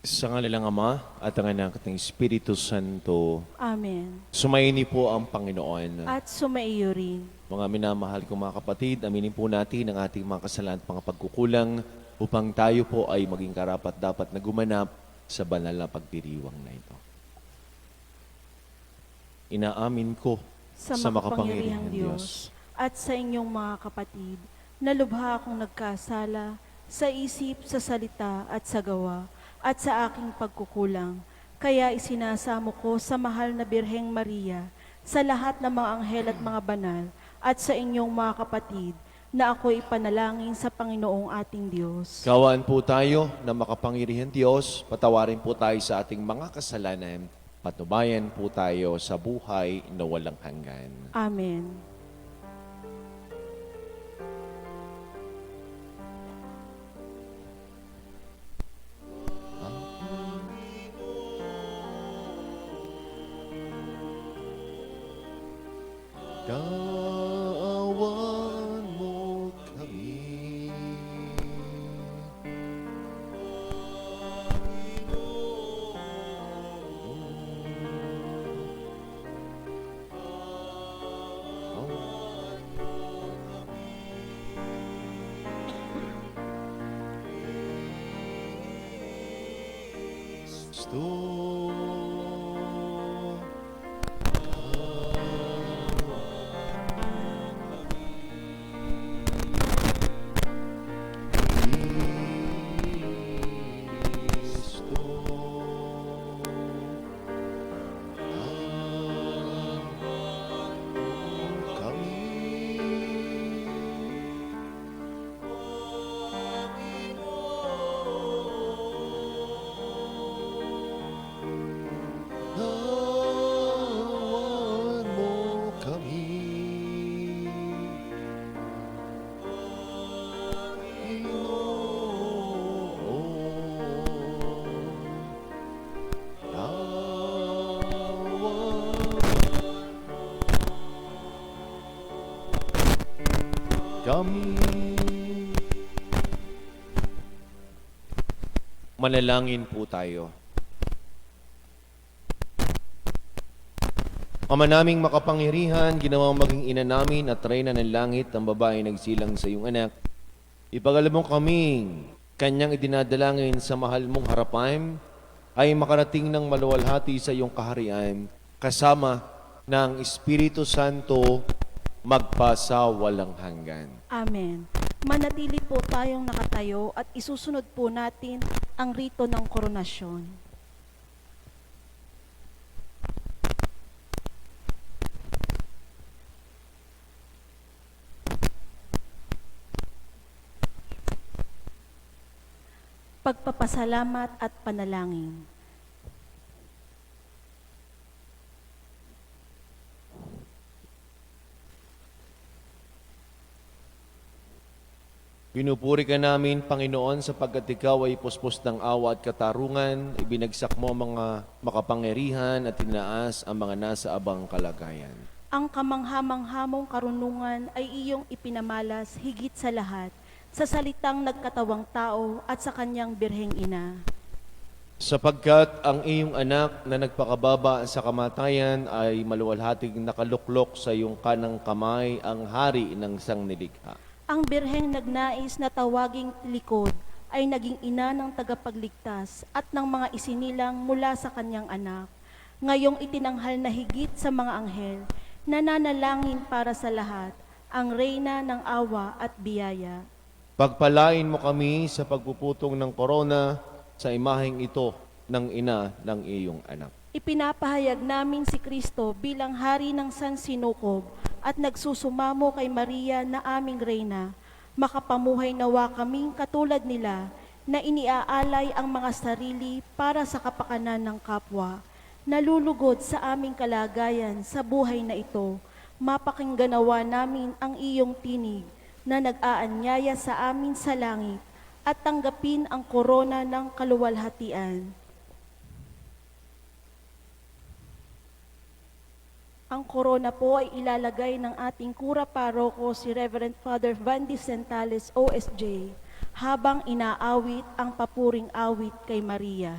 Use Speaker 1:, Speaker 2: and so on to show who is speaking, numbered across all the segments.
Speaker 1: Sa ngalan ng Ama at ang Anak at ng Espiritu Santo,
Speaker 2: Amen.
Speaker 1: sumaini po ang Panginoon.
Speaker 2: At sumaiyo rin.
Speaker 1: Mga minamahal kong mga kapatid, aminin po natin ang ating mga kasalanan at mga pagkukulang upang tayo po ay maging karapat-dapat na gumanap sa banal na pagdiriwang na ito. Inaamin ko
Speaker 2: Sa makapangyarihang Diyos at sa inyong mga kapatid, na lubha akong nagkasala sa isip, sa salita at sa gawa at sa aking pagkukulang. Kaya isinasamo ko sa mahal na Birheng Maria, sa lahat ng mga anghel at mga banal, at sa inyong mga kapatid, na ako'y ipanalangin sa Panginoong ating Diyos.
Speaker 1: Kawaan po tayo na makapangyarihang Diyos, patawarin po tayo sa ating mga kasalanan, patnubayan po tayo sa buhay na walang hanggan.
Speaker 2: Amen.
Speaker 1: Kaawan mo kami. Gusto Awan mo kami, Panginoon. Awan kami. Manalangin po tayo. Ama naming makapangyarihan, ginawang maging ina namin at reyna ng langit, ang babae nagsilang sa iyong anak. Ipagalan mo kaming kanyang idinadalangin sa mahal mong harapan, ay makarating ng maluwalhati sa iyong kaharian, kasama ng Espiritu Santo, magpasa walang hanggan.
Speaker 2: Amen. Manatili po tayong nakatayo at isusunod po natin ang rito ng koronasyon. Pagpapasalamat at panalangin.
Speaker 1: Pinupuri ka namin, Panginoon, sapagkat ikaw ay puspos ng awa at katarungan, ibinagsak mo ang mga makapangyarihan at tinaas ang mga nasa abang kalagayan.
Speaker 2: Ang kamangha-manghamong karunungan ay iyong ipinamalas higit sa lahat, sa salitang nagkatawang tao at sa kanyang birheng ina.
Speaker 1: Sapagkat ang iyong anak na nagpakababa sa kamatayan ay maluwalhating nakaluklok sa iyong kanang kamay, ang hari ng sangnilikha.
Speaker 2: Ang birheng nagnais na tawaging likod ay naging ina ng tagapagligtas at ng mga isinilang mula sa kanyang anak. Ngayong itinanghal na higit sa mga anghel, nananalangin para sa lahat, ang reyna ng awa at biyaya.
Speaker 1: Pagpalain mo kami sa pagpuputong ng korona sa imaheng ito ng ina ng iyong anak.
Speaker 2: Ipinapahayag namin si Kristo bilang hari ng sansinukob at nagsusumamo kay Maria na aming reyna. Makapamuhay nawa kaming katulad nila na iniaalay ang mga sarili para sa kapakanan ng kapwa. Nalulugod sa aming kalagayan sa buhay na ito, mapakinggan nawa namin ang iyong tinig na nag-aanyaya sa amin sa langit at tanggapin ang korona ng kaluwalhatian. Ang korona po ay ilalagay ng ating kura paroko si Reverend Father Vandy Sentales, OSJ, habang inaawit ang papuring awit kay Maria.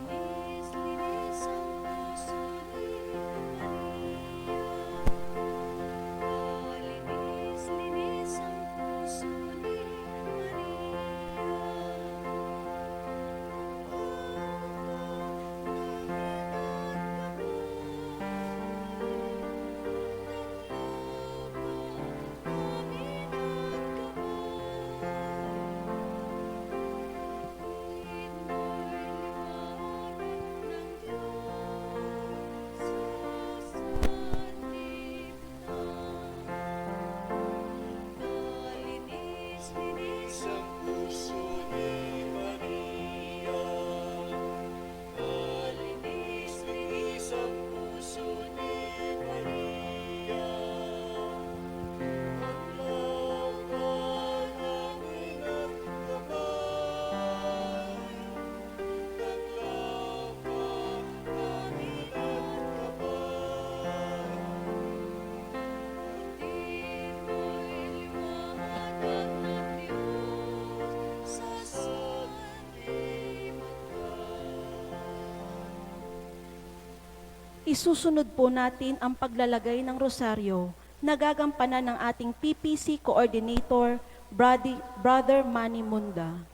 Speaker 3: Linis-linis ang puso ni Maria. Linis-linis ang puso ni Linis-linis ang puso ni Maria. Linis-linis ang puso ni Maria. Ang laban namin at gabay. Ang laban namin at gabay. Di mo'y liwanag ng Diyos sa sanlibutan.
Speaker 2: Isusunod po natin ang paglalagay ng rosaryo na gagampanan ng ating PPC Coordinator, Brother Manny Munda.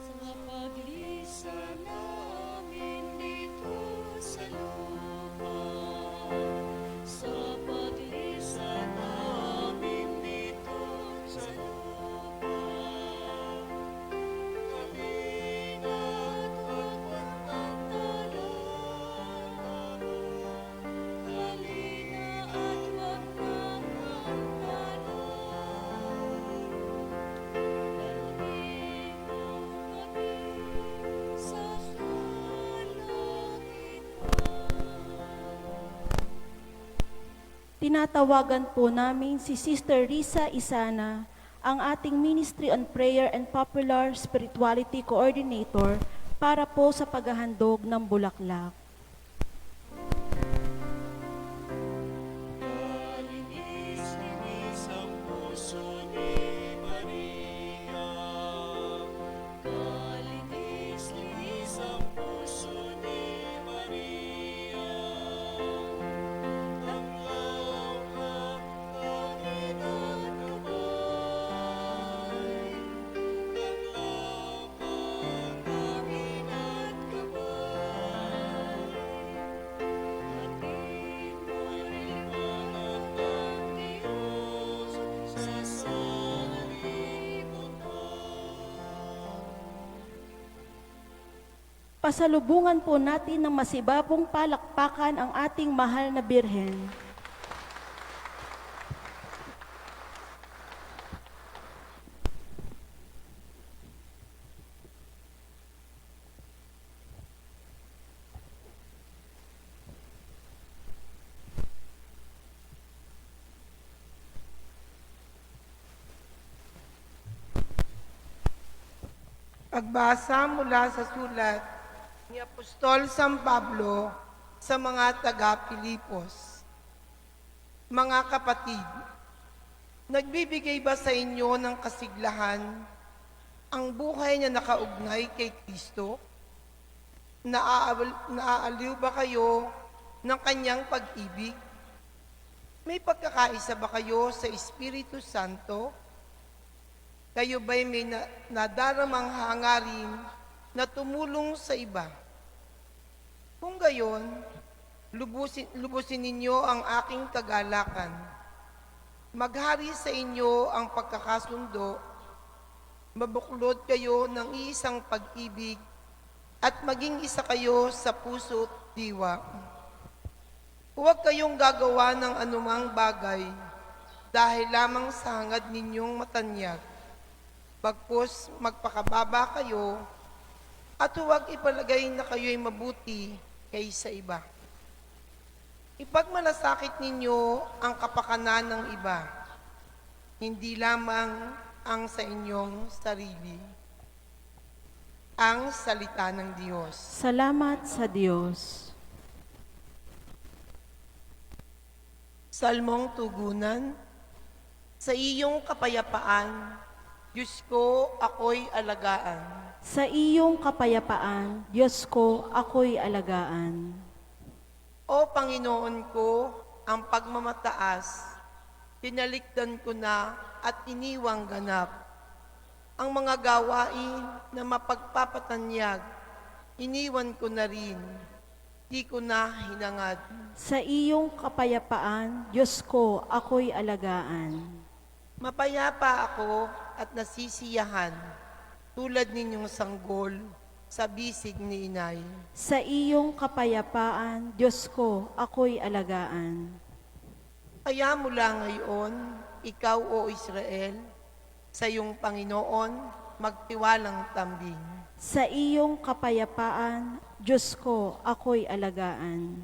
Speaker 3: Sa paglisan namin dito sa lupa, sa paglisan namin dito sa lupa, halina't huwag magpantalo, halina at huwag magpantalo.
Speaker 2: Tinatawagan po namin si Sister Risa Isana, ang ating Ministry on Prayer and Popular Spirituality Coordinator, para po sa paghahandog ng bulaklak.
Speaker 3: Linis-linis ang puso ni Maria. Linis-linis ang puso ni Maria. Ang laban namin at gabay. Ang laban namin at gabay. Hatid mo'y liwanag ng Diyos sa sanlibutan.
Speaker 2: Pasalubungan po natin ng masibabong palakpakan ang ating mahal na Birhen.
Speaker 4: Pagbasa mula sa sulat ni Apostol San Pablo sa mga taga-Pilipos. Mga kapatid, nagbibigay ba sa inyo ng kasiglahan ang buhay na nakaugnay kay Kristo? Naaaliw ba kayo ng kanyang pag-ibig? May pagkakaisa ba kayo sa Espiritu Santo? Kayo ba'y may nadaramang hangarin na tumulong sa iba? Kung gayon, lubusin ninyo ang aking kagalakan. Maghari sa inyo ang pagkakasundo, mabuklod kayo ng iisang pag-ibig, at maging isa kayo sa puso't diwa. Huwag kayong gagawa ng anumang bagay dahil lamang sa hangad ninyong matanyag. Bagkus magpakababa kayo at huwag ipalagay na kayo'y mabuti kaysa iba. Ipagmalasakit ninyo ang kapakanan ng iba, hindi lamang ang sa inyong sarili. Ang salita ng Diyos.
Speaker 2: Salamat sa Diyos.
Speaker 4: Salmong tugunan. Sa iyong kapayapaan, Diyos ko, ako'y alagaan.
Speaker 2: Sa iyong kapayapaan, Diyos ko, ako'y alagaan.
Speaker 4: O Panginoon ko, ang pagmamataas, tinalikdan ko na at iniwang ganap. Ang mga gawain na mapagpapatanyag, iniwan ko na rin, di ko na hinangad.
Speaker 2: Sa iyong kapayapaan, Diyos ko, ako'y alagaan.
Speaker 4: Mapayapa ako at nasisiyahan, tulad ninyong sanggol sa bisig ni inay.
Speaker 2: Sa iyong kapayapaan, Diyos ko, ako'y alagaan.
Speaker 4: Kaya mula ngayon, ikaw o Israel, sa iyong Panginoon, magtiwalang tambing.
Speaker 2: Sa iyong kapayapaan, Diyos ko, ako'y alagaan.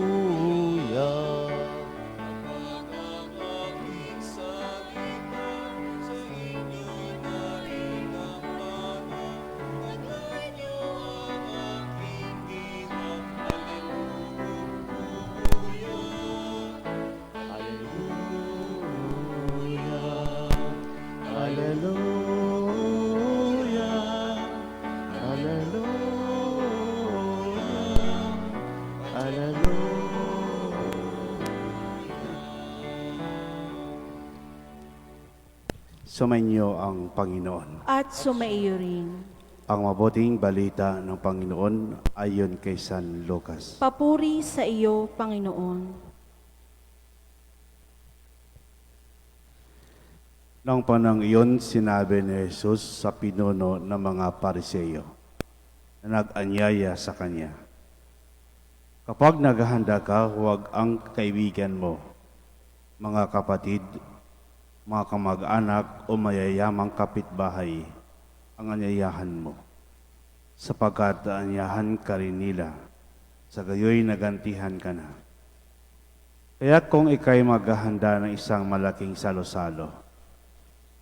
Speaker 1: Hallelujah.
Speaker 3: Pag-aking salita sa inyo narinamdaman, taglay niyo ang aking hirap.
Speaker 1: Hallelujah. Hallelujah. Hallelujah. Hallelujah.
Speaker 5: Sumainyo ang Panginoon.
Speaker 2: At sumaiyo rin.
Speaker 5: Ang mabuting balita ng Panginoon ayon kay San Lucas.
Speaker 2: Papuri sa iyo, Panginoon.
Speaker 5: Noong panahon iyon, sinabi ni Jesus sa pinuno ng mga Pariseyo na nag-anyaya sa Kanya. Kapag naghahanda ka, huwag ang kaibigan mo, mga kapatid, mga kamag-anak o mayayamang kapitbahay ang anyayahan mo, sapagkat anyayahan ka rin nila, sa gayoy nagantihan ka na. Kaya kung ikay maghahanda ng isang malaking salo-salo,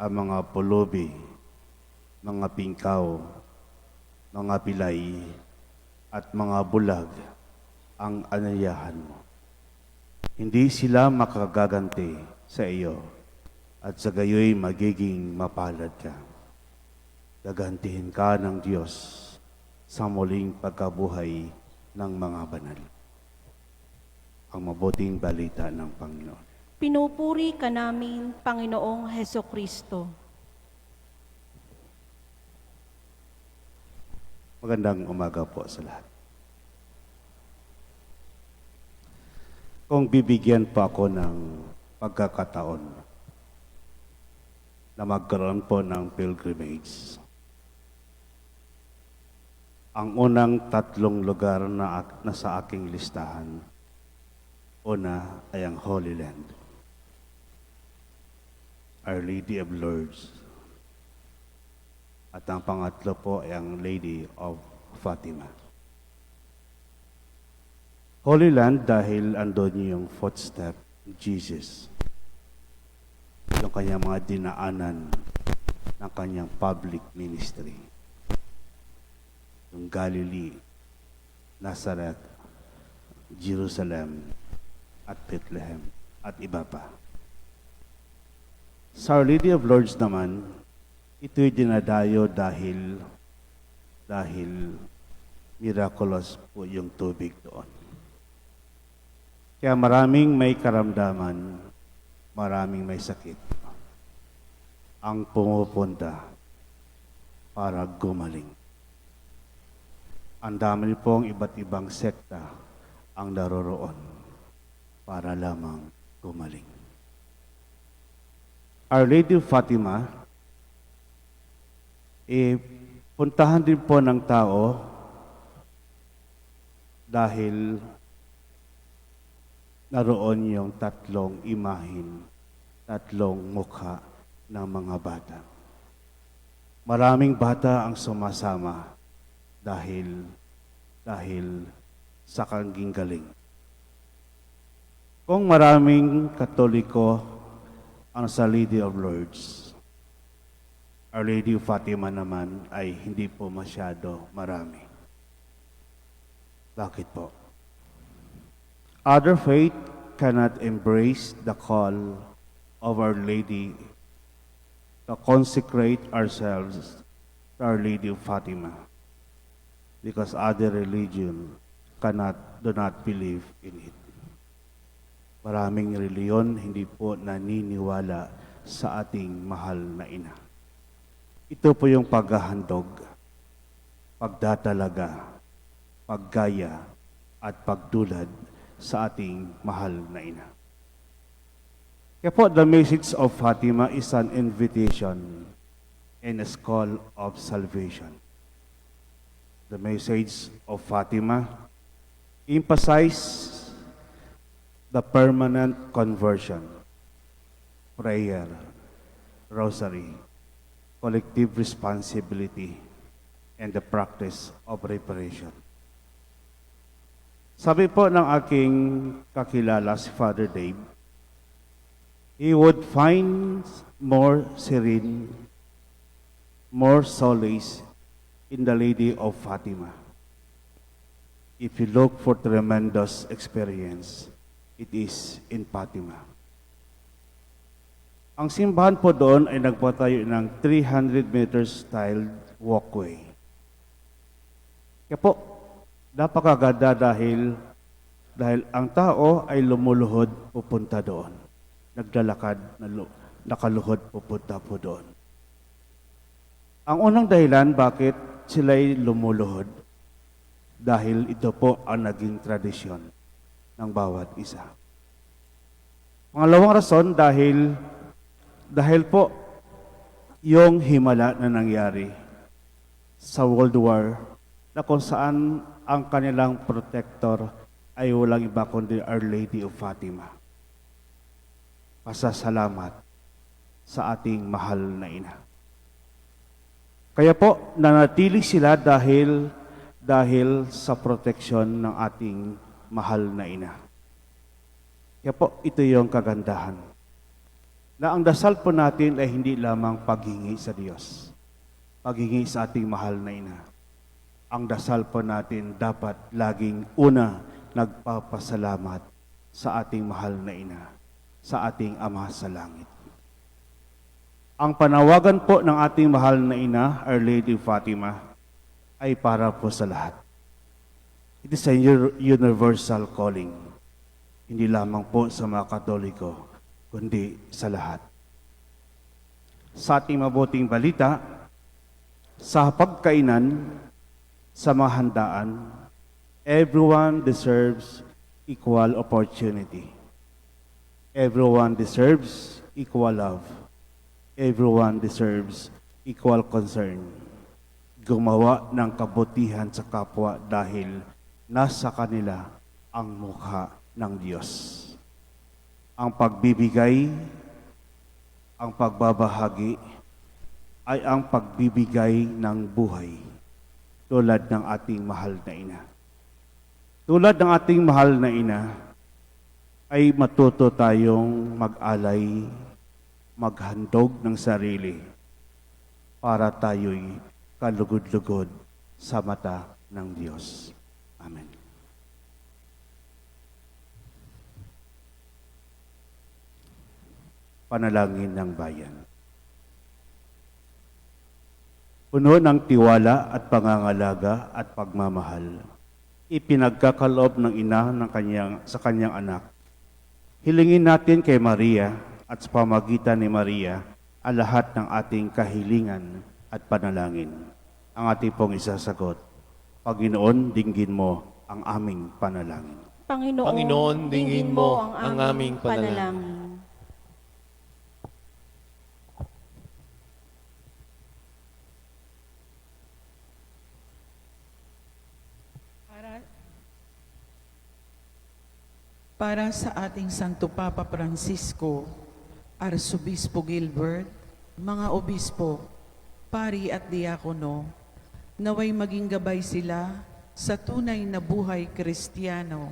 Speaker 5: ang mga pulubi, mga pingkaw, mga pilay, at mga bulag ang anyayahan mo. Hindi sila makagaganti sa iyo at sa gayoy magiging mapalad ka. Gagantihin ka ng Diyos sa muling pagkabuhay ng mga banal. Ang mabuting balita ng Panginoon.
Speaker 2: Pinupuri ka namin, Panginoong Hesukristo.
Speaker 5: Magandang umaga po sa lahat. Kung bibigyan po ako ng pagkakataon na magkaroon po ng pilgrimage, ang unang 3 lugar na nasa aking listahan, una ay ang Holy Land, Our Lady of Lourdes, at ang pangatlo po ay ang Lady of Fatima. Holy Land dahil andun yung footstep ni Jesus, yung kanyang mga dinaanan ng kanyang public ministry, yung Galilee, Nazareth, Jerusalem, at Bethlehem, at iba pa. Sa Our Lady of Lourdes naman, ito'y dinadayo dahil miraculous po yung tubig doon. Kaya maraming may karamdaman, maraming may sakit ang pumupunta para gumaling. Ang dami pong iba't ibang sekta ang naroroon para lamang gumaling. Our Lady of Fatima, puntahan din po ng tao dahil naroon yung tatlong imahin, tatlong mukha ng mga bata. Maraming bata ang sumasama dahil sa kanging galing. Kung maraming Katoliko ang sa Lady of Lourdes, Our Lady of Fatima naman ay hindi po masyado marami. Bakit po? Other faith cannot embrace the call of Our Lady to consecrate ourselves to Our Lady of Fatima because other religion do not believe in it. Maraming reliyon hindi po naniniwala sa ating mahal na ina. Ito po yung paghahandog, pagdatalaga, paggaya, at pagdulad sa ating mahal na ina. Kaya po, the message of Fatima is an invitation and a call of salvation. The message of Fatima emphasizes the permanent conversion, prayer, rosary, collective responsibility, and the practice of reparation. Sabi po ng aking kakilala, si Father Dave, he would find more serene, more solace in the Lady of Fatima. If you look for tremendous experience, it is in Fatima. Ang simbahan po doon ay nagpatayo ng 300 meters tiled walkway. Kaya po, napakaganda dahil ang tao ay lumuluhod pupunta doon. Naglalakad, nakaluhod pupunta po doon. Ang unang dahilan bakit sila'y lumuluhod, dahil ito po ang naging tradisyon ng bawat isa. Pangalawang rason, dahil po yung himala na nangyari sa World War na kung saan ang kanilang protector ay walang iba kundi Our Lady of Fatima. Pasasalamat sa ating mahal na ina. Kaya po, nanatili sila dahil sa proteksyon ng ating mahal na ina. Kaya po, ito yung kagandahan. Na ang dasal po natin ay hindi lamang paghingi sa Diyos. Paghingi sa ating mahal na ina. Ang dasal po natin dapat laging una nagpapasalamat sa ating mahal na ina, sa ating Ama sa Langit. Ang panawagan po ng ating mahal na ina, Our Lady Fatima, ay para po sa lahat. It is a universal calling. Hindi lamang po sa mga Katoliko, kundi sa lahat. Sa ating mabuting balita, sa pagkainan, sa mga handaan, everyone deserves equal opportunity. Everyone deserves equal love. Everyone deserves equal concern. Gumawa ng kabutihan sa kapwa dahil nasa kanila ang mukha ng Diyos. Ang pagbibigay, ang pagbabahagi, ay ang pagbibigay ng buhay tulad ng ating mahal na ina. Tulad ng ating mahal na ina, ay matuto tayong mag-alay, maghandog ng sarili para tayo'y kalugod-lugod sa mata ng Diyos. Amen. Panalangin ng bayan. Puno ng tiwala at pangangalaga at pagmamahal, ipinagkakaloob ng ina sa kanyang anak. Hilingin natin kay Maria at sa pamagitan ni Maria ang lahat ng ating kahilingan at panalangin. Ang ating pong isasagot, Panginoon, dinggin mo ang aming panalangin.
Speaker 1: Panginoon, dinggin mo ang aming panalangin.
Speaker 6: para sa ating Santo Papa Francisco, Arsobispo Gilbert, mga obispo, pari at diakono, naway maging gabay sila sa tunay na buhay Kristiyano.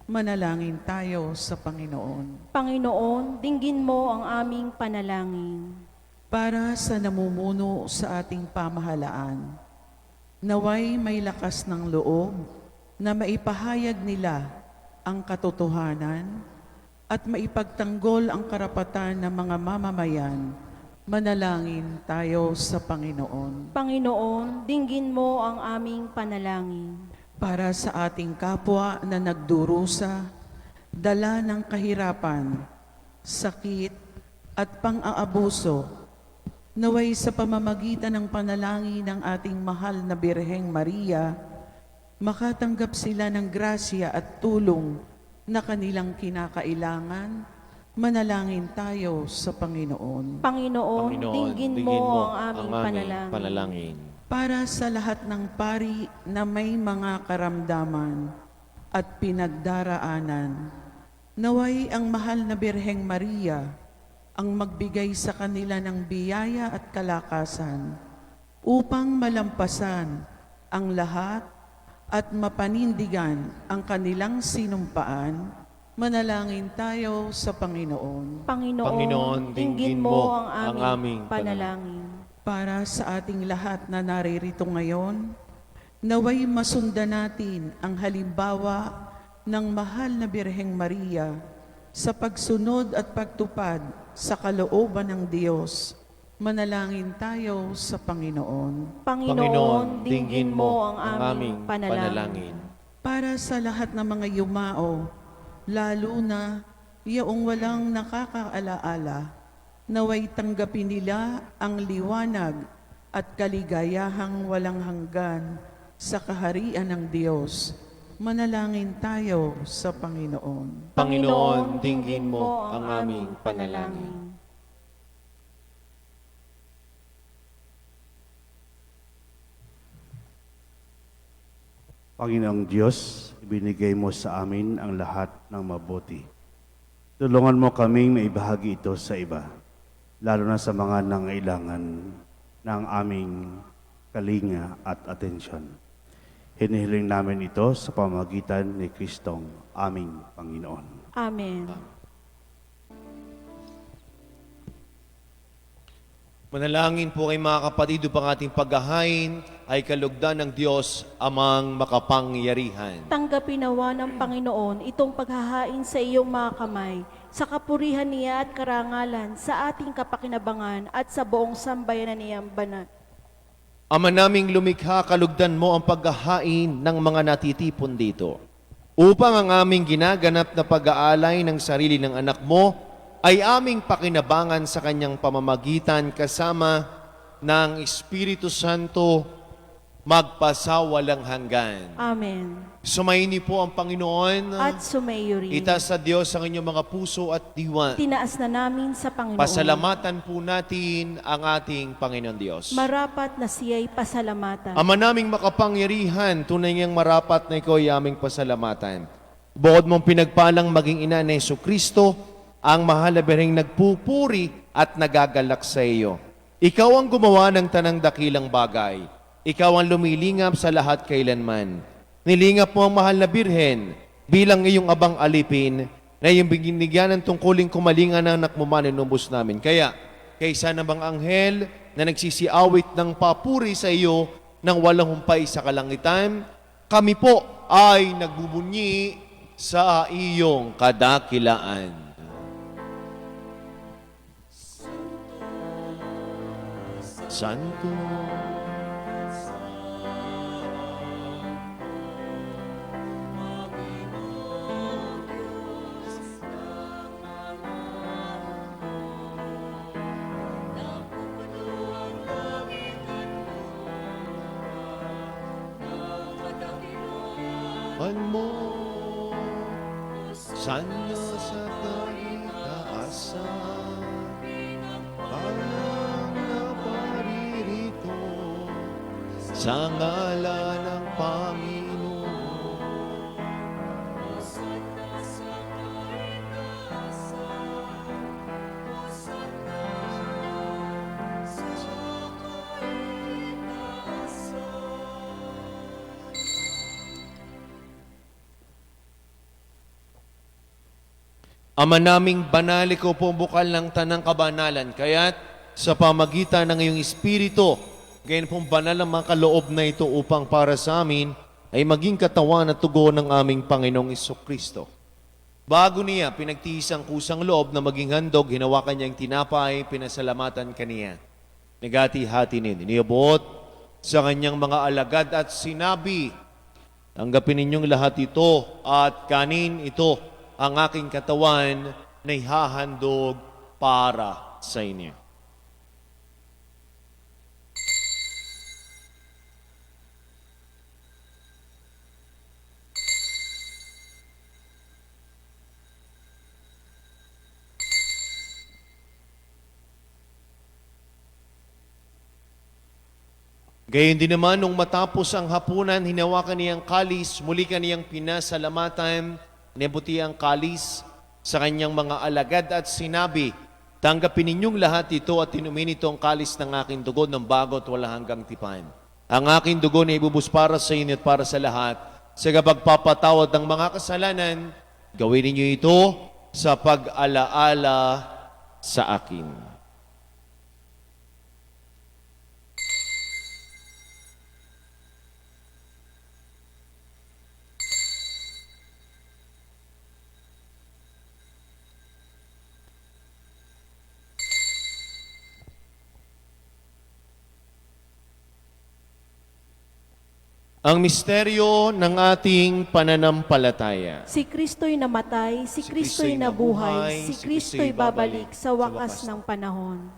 Speaker 6: Manalangin tayo sa Panginoon.
Speaker 2: Panginoon, dinggin mo ang aming panalangin.
Speaker 6: Para sa namumuno sa ating pamahalaan, naway may lakas ng loob na maipahayag nila ang katotohanan at maipagtanggol ang karapatan ng mga mamamayan. Manalangin tayo sa Panginoon.
Speaker 2: Panginoon, dinggin mo ang aming panalangin.
Speaker 6: Para sa ating kapwa na nagdurusa, dala ng kahirapan, sakit at pang-aabuso, naway sa pamamagitan ng panalangin ng ating mahal na Birheng Maria, makatanggap sila ng grasya at tulong na kanilang kinakailangan. Manalangin tayo sa Panginoon.
Speaker 2: Panginoon, dinggin mo ang aming panalangin.
Speaker 6: Para sa lahat ng pari na may mga karamdaman at pinagdaraanan, naway ang mahal na Birheng Maria ang magbigay sa kanila ng biyaya at kalakasan upang malampasan ang lahat at mapanindigan ang kanilang sinumpaan. Manalangin tayo sa Panginoon.
Speaker 2: Panginoon, dinggin mo ang aming panalangin.
Speaker 6: Para sa ating lahat na naririto ngayon, naway masundan natin ang halimbawa ng mahal na Birheng Maria sa pagsunod at pagtupad sa kalooban ng Diyos. Manalangin tayo sa Panginoon.
Speaker 2: Panginoon, dinggin mo ang aming panalangin.
Speaker 6: Para sa lahat ng mga yumao, lalo na yaong walang nakakaalaala, naway tanggapin nila ang liwanag at kaligayahang walang hanggan sa kaharian ng Diyos. Manalangin tayo sa Panginoon.
Speaker 1: Panginoon, dinggin mo ang aming panalangin.
Speaker 5: Panginoong Diyos, ibinigay mo sa amin ang lahat ng mabuti. Tulungan mo kaming maibahagi ito sa iba, lalo na sa mga nangailangan ng aming kalinga at atensyon. Hinihiling namin ito sa pamamagitan ni Kristong aming Panginoon.
Speaker 2: Amen.
Speaker 1: Manalangin po kay mga kapatid upang ating paghahain ay kalugdan ng Diyos amang makapangyarihan.
Speaker 2: Tanggapin nawa ng Panginoon itong paghahain sa iyong mga kamay, sa kapurihan niya at karangalan, sa ating kapakinabangan at sa buong sambayanan niyang banal.
Speaker 1: Ama naming lumikha, kalugdan mo ang paghahain ng mga natitipon dito, upang ang aming ginaganap na pag-aalay ng sarili ng anak mo ay aming pakinabangan sa kanyang pamamagitan kasama ng Espiritu Santo magpasawalang hanggan.
Speaker 2: Amen.
Speaker 1: Sumaini po ang Panginoon.
Speaker 2: At sumayo rin.
Speaker 1: Itaas sa Diyos ang inyong mga puso at diwa.
Speaker 2: Tinaas na namin sa Panginoon.
Speaker 1: Pasalamatan po natin ang ating Panginoon Diyos.
Speaker 2: Marapat na siya'y pasalamatan.
Speaker 1: Ama naming makapangyarihan, tunay niyang marapat na ikaw ay aming pasalamatan. Bukod mong pinagpalang maging ina ni Jesucristo, ang mahal na Birheng nagpupuri at nagagalak sa iyo. Ikaw ang gumawa ng tanang dakilang bagay. Ikaw ang lumilingap sa lahat kailanman. Nilingap mo ang mahal na Birhen bilang iyong abang alipin na iyong binigyan ng tungkuling kumalingan ng anak mo maninubos namin. Kaya, kaysa namang anghel na nagsisiawit ng papuri sa iyo ng walang humpay sa kalangitan, kami po ay nagbubunyi sa iyong kadakilaan. Santo, mo sana sa kaitaasan parang naparirito sa ngalan ng Panginoon. Ama naming banal, ikaw po ang bukal ng tanang kabanalan. Kaya't sa pamagitan ng iyong Espiritu, gayon pong banal ang mga kaloob na ito upang para sa amin ay maging katawan at tugon ng aming Panginoong Kristo. Bago niya, pinagtiis ang kusang loob na maging handog, hinawakan niya ang tinapay, pinasalamatan kaniya. Nagati-hati iniabot sa kanyang mga alagad at sinabi, tanggapin ninyong lahat ito at kanin ito ang aking katawan na ihahandog para sa inyo. Gayon din naman, nung matapos ang hapunan, hinawakan niyang kalis, muli kaniyang pinasalamatan, nibuti ang kalis sa kanyang mga alagad at sinabi, tanggapin ninyong lahat ito at inumin ito ang kalis ng aking dugo ng bago at wala hanggang tipan. Ang aking dugo na ibubus para sa inyo at para sa lahat, sa pagpapatawad ng mga kasalanan, gawin ninyo ito sa pag-alaala sa akin. Ang misteryo ng ating pananampalataya.
Speaker 2: Si Kristo'y namatay, si Kristo'y nabuhay, si Kristo'y babalik sa wakas ng panahon.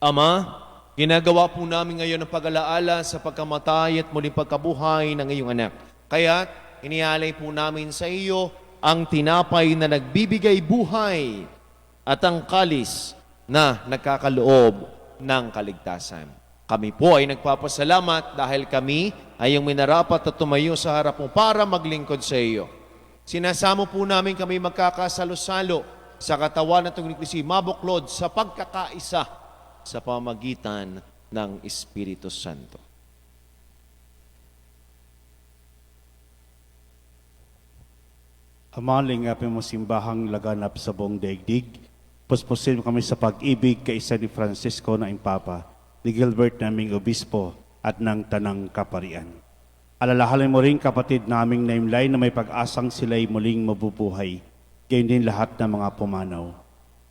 Speaker 1: Ama, ginagawa po namin ngayon ang pag-alaala sa pagkamatay at muling pagkabuhay ng iyong anak. Kaya inialay po namin sa iyo ang tinapay na nagbibigay buhay at ang kalis na nagkakaloob ng kaligtasan. Kami po ay nagpapasalamat dahil kami ay yung minarapat at tumayo sa harap mo para maglingkod sa iyo. Sinasamo po namin kami magkakasalo-salo sa katawan at tungkol mabuklod sa pagkakaisa sa pamagitan ng Espiritu Santo.
Speaker 5: Ama, lingapin mo simbahang laganap sa buong daigdig. Puspusin mo kami sa pag-ibig kay isa ni Francisco na impapa, ni Gilbert naming obispo at ng tanang kaparian. Alalahanin mo rin kapatid naming naimlay na may pag-asang sila'y muling mabubuhay, gayon din lahat ng mga pumanaw.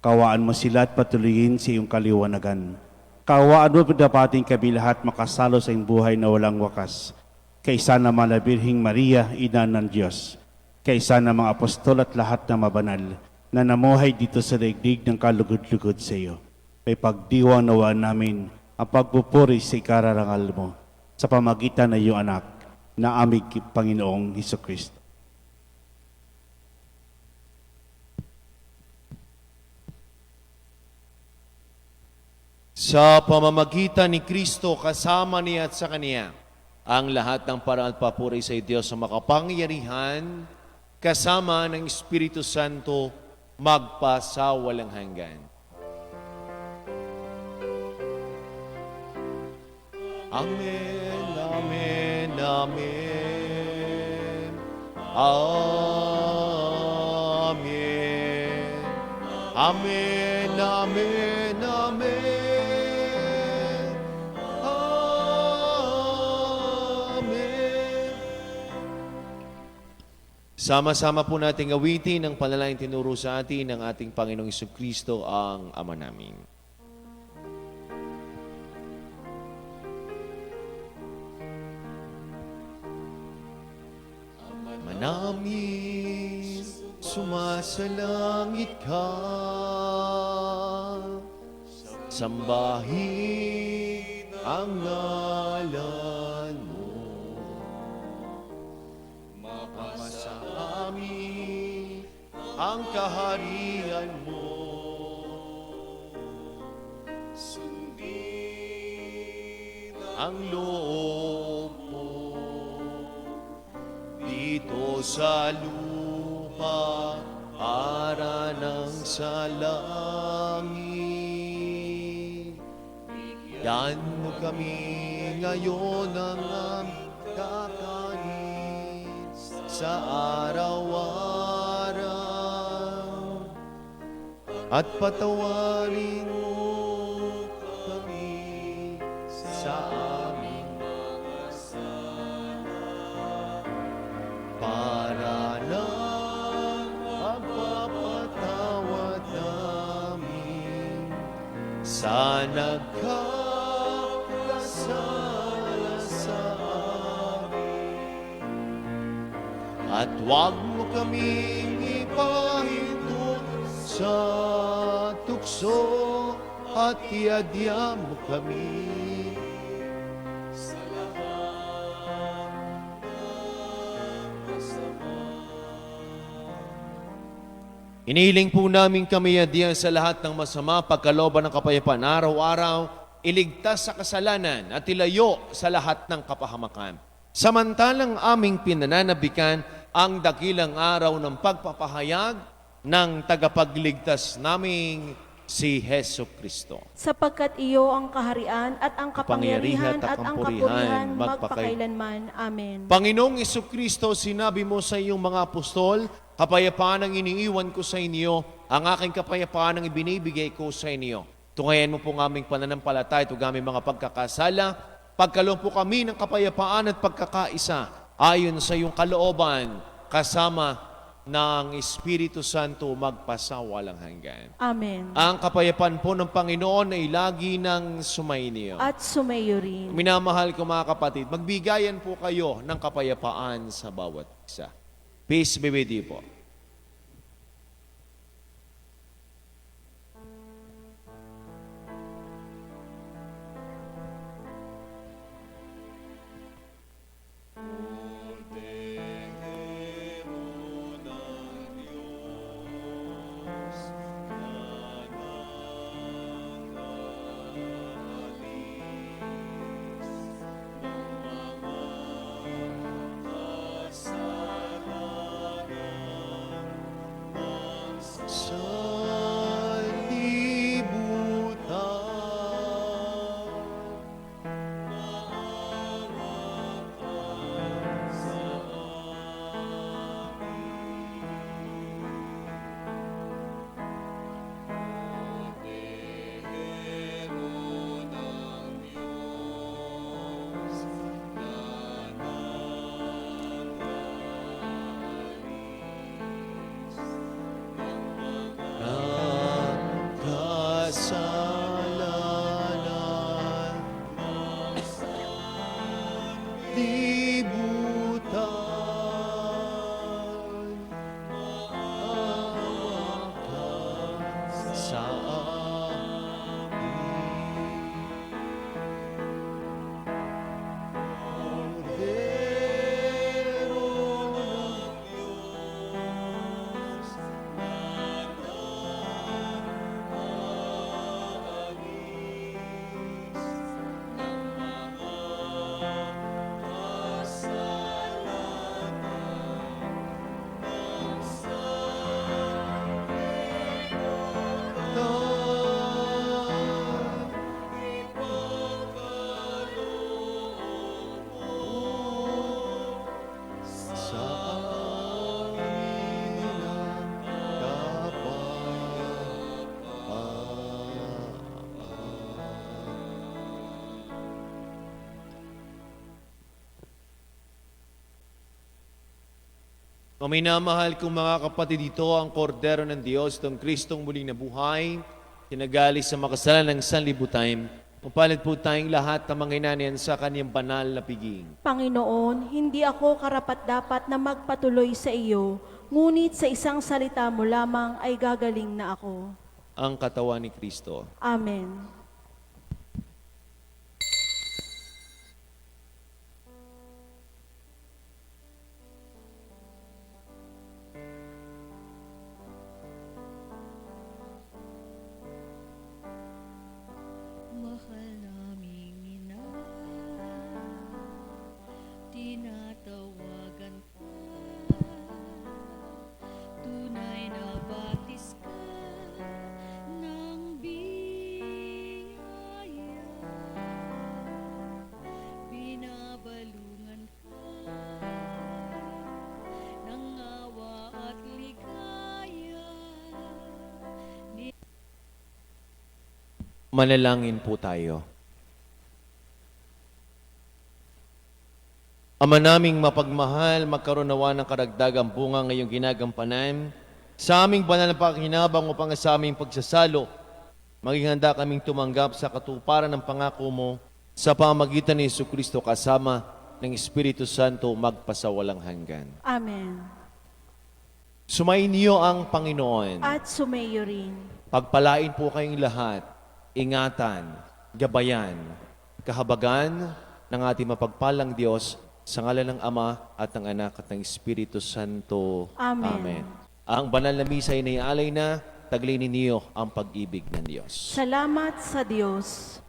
Speaker 5: Kawaan mo sila at patuloyin sa iyong kaliwanagan. Kawaan mo dapating kami lahat makasalo sa iyong buhay na walang wakas. Kaisa naman na Birhing Maria, Ina ng Diyos. Kaisa ng mga apostol at lahat na mabanal na namuhay dito sa daigdig ng kalugod-lugod sa iyo. May pagdiwang nawa namin ang pagpupuri sa ikararangal mo sa pamagitan ng iyong anak na aming Panginoong Hesukristo.
Speaker 1: Sa pamamagitan ni Kristo, kasama niya at sa Kaniya, ang lahat ng paraan at papuri sa Diyos sa makapangyarihan, kasama ng Espiritu Santo, magpasawalang hanggan. Amen, amen, amen. Amen. Amen, amen, amen. Amen. Sama-sama po nating awitin ang panalangin tinuro sa atin ng ating Panginoong Jesucristo, ang Ama namin. Namin, sumasalangit ka, sambahin ang ngalan mo, mapasa amin ang kaharian mo, sundin ang loob mo dito sa lupa para ng sa langit. Bigyan mo kami ngayon ng kakanin sa araw-araw at patawarin mo kami sa aming mga sala para ng pagpapatawad namin sa nagkakasala sa amin. At huwag mo kaming ipahintulot sa tukso at iadya mo kami
Speaker 3: sa lahat ng masama.
Speaker 1: Inihiling po namin kami adya sa lahat ng masama, pagkalooban ng kapayapaan araw-araw, iligtas sa kasalanan at ilayo sa lahat ng kapahamakan. Samantalang aming pinananabikan ang dakilang araw ng pagpapahayag ng tagapagligtas naming si Heso Kristo.
Speaker 2: Sapagkat iyo ang kaharian at ang kapangyarihan at ang kapurihan magpakailanman. Amen.
Speaker 1: Panginoong Kristo, sinabi mo sa iyong mga apostol, kapayapaan ang iniiwan ko sa inyo, ang aking kapayapaan ang ibinibigay ko sa inyo. Tungayan mo po ng aming pananampalataya, ito aming mga pagkakasala, pagkaloob po kami ng kapayapaan at pagkakaisa, ayon sa iyong kalooban, kasama ng Espiritu Santo magpasawalang hanggan.
Speaker 2: Amen.
Speaker 1: Ang kapayapaan po ng Panginoon ay lagi ng sumainyo.
Speaker 2: At sumayo rin.
Speaker 1: Minamahal ko mga kapatid, magbigayan po kayo ng kapayapaan sa bawat isa. Peace be with you po. Sa libutan, kasalanan, libutan, maawa ka sa amin. Cordero ng Diyos, sa amin ang kapayapaan. Minamahal kong mga kapatid, dito ang kordero ng Diyos, itong Kristong muling nabuhay, tinagali sa makasalanan ng sanlibutan. Mapalit po tayong lahat ng mga inanian sa kanyang banal na piging.
Speaker 2: Panginoon, hindi ako karapat-dapat na magpatuloy sa iyo, ngunit sa isang salita mo lamang ay gagaling na ako.
Speaker 1: Ang katawan ni Kristo.
Speaker 2: Amen.
Speaker 7: Mahal naming ina, tinatawagan ka, tunay na batis ka ng biyaya.
Speaker 1: Manalangin po tayo. Ama naming mapagmahal, magkaroon nawa ng karagdagang bunga ngayong ginagampanan sa aming banal na pakinabang upang sa aming pagsasalo, maging handa kaming tumanggap sa katuparan ng pangako mo sa pamagitan ni Jesucristo kasama ng Espiritu Santo magpasawalang hanggan.
Speaker 2: Amen.
Speaker 1: Sumayin niyo ang Panginoon.
Speaker 2: At sumayo rin.
Speaker 1: Pagpalain po kayong lahat, ingatan, gabayan, kahabagan ng ating mapagpalang Diyos sa ngalan ng Ama at ng Anak at ng Espiritu Santo.
Speaker 2: Amen.
Speaker 1: Ang banal na misa ay naialay na, taglinin niyo ang pag-ibig ng Diyos.
Speaker 2: Salamat sa Diyos.